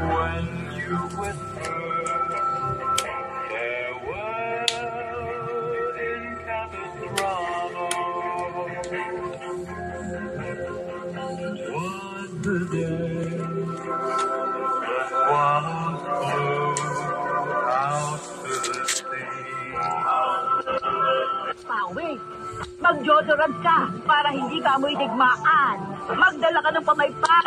when you whisper farewell in Capistrano. 'Twas the day the swallows flew out to the sea. Pawi, mag-deodorant ka para hindi ka amoy digmaan. Magdala ka ng pamaypa.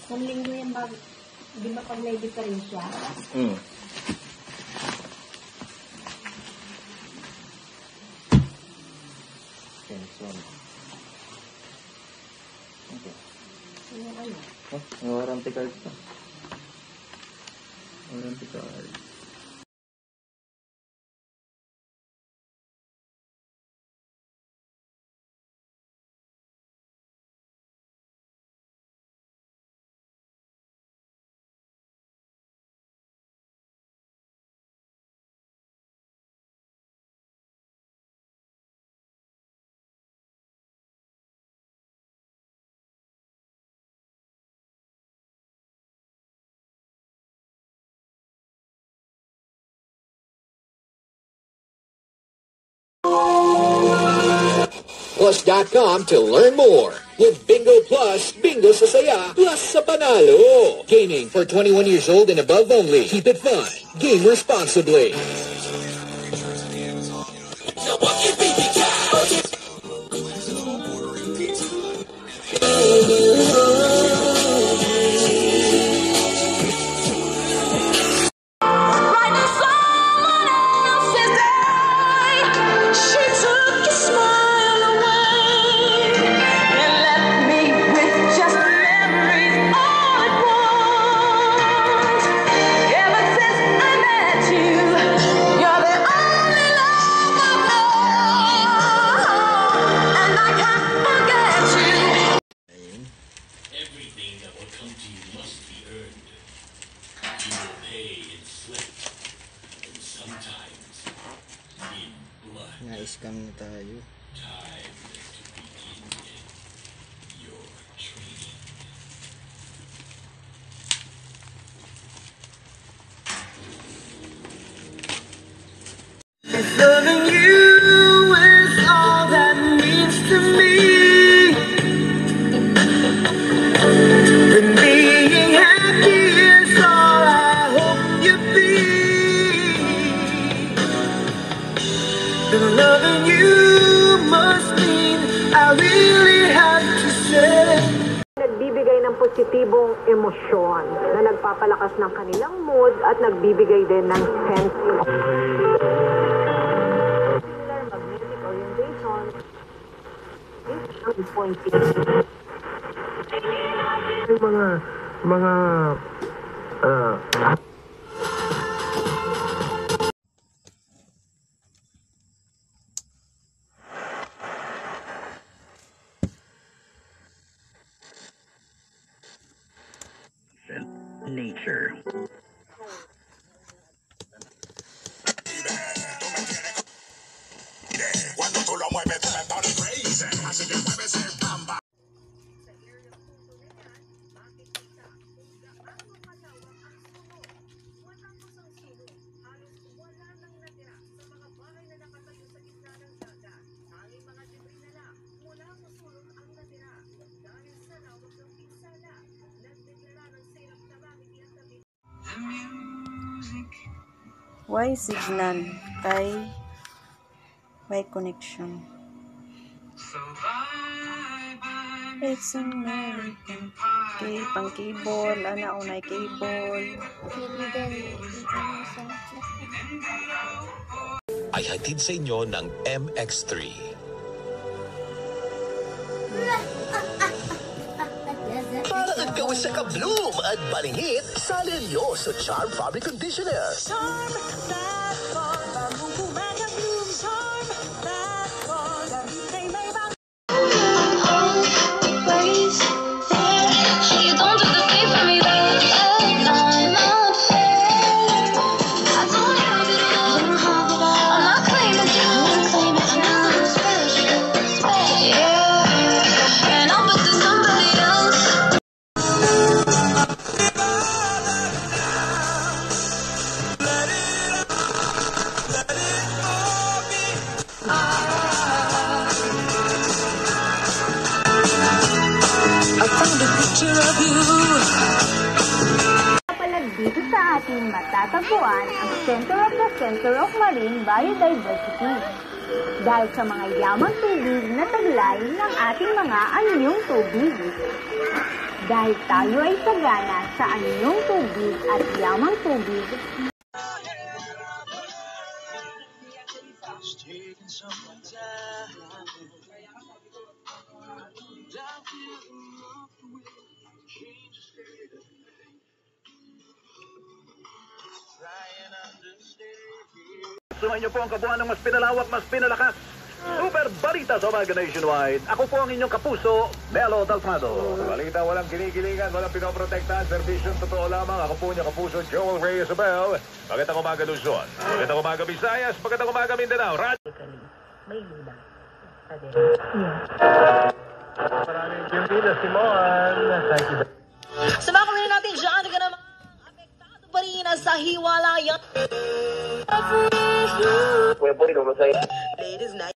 Kung linggo yan, di ba pag may diferensya? Pension. Okay. Yung ano? Oh, may warranty card pa. Warranty card. Plus.com to learn more. With Bingo Plus, Bingo sa saya, plus sa panalo. Gaming for 21 years old and above only. Keep it fun. Game responsibly. Na-scam na tayo. Loving you is all that means to me. And being happy is all I hope you be. And loving you must mean I really have to say. Nagbibigay ng positibong emosyon na nagpapalakas ng kanilang mood at nagbibigay din ng sense of magnetic orientation. This ang point. Mga nature. Cuando tú lo mueves, tú me pones crazy. Así que mueves el gamba. Why signal kay may connection? It's American kay pang cable, ana unay cable. Ay hatid sa inyo ng MX3. gawin sa kabloom at balingit sa Lenyoso Charm Fabric Conditioner. Charm that fall, bagong gumagabloom. Charm that fall, gamit ay may bang. Always there. You don't do the same for me, though. I'm not fair. I don't have it all. I'm not claiming you. I'm not special. Yeah. And I'm with somebody else. I found a picture of you. Palag dito sa ating matatagpuan ang Center of Marine Biodiversity. Dahil sa mga yamang tubig na taglay ng ating mga anyong tubig. Dahil tayo ay sagana sa anyong tubig at yamang tubig, Sumayin niyo po ang kabuuan ng mas pinalawak, mas pinalakas. Super Balita sa Umaga Nationwide. Ako po ang inyong kapuso, Melo Dalmado. Balita walang kinikilingan, walang pinoprotektahan, servisyon totoo lamang. Ako po niyo kapuso, Joel Reyes Abel. Magandang umaga Luzon, magandang umaga Visayas, magandang umaga Mindanao. May lula. Maraming bienvenida, Simon. Thank you. Sa mga kamilin natin dyan, ka naman apektado pa rin sa hiwalayan. Ladies night.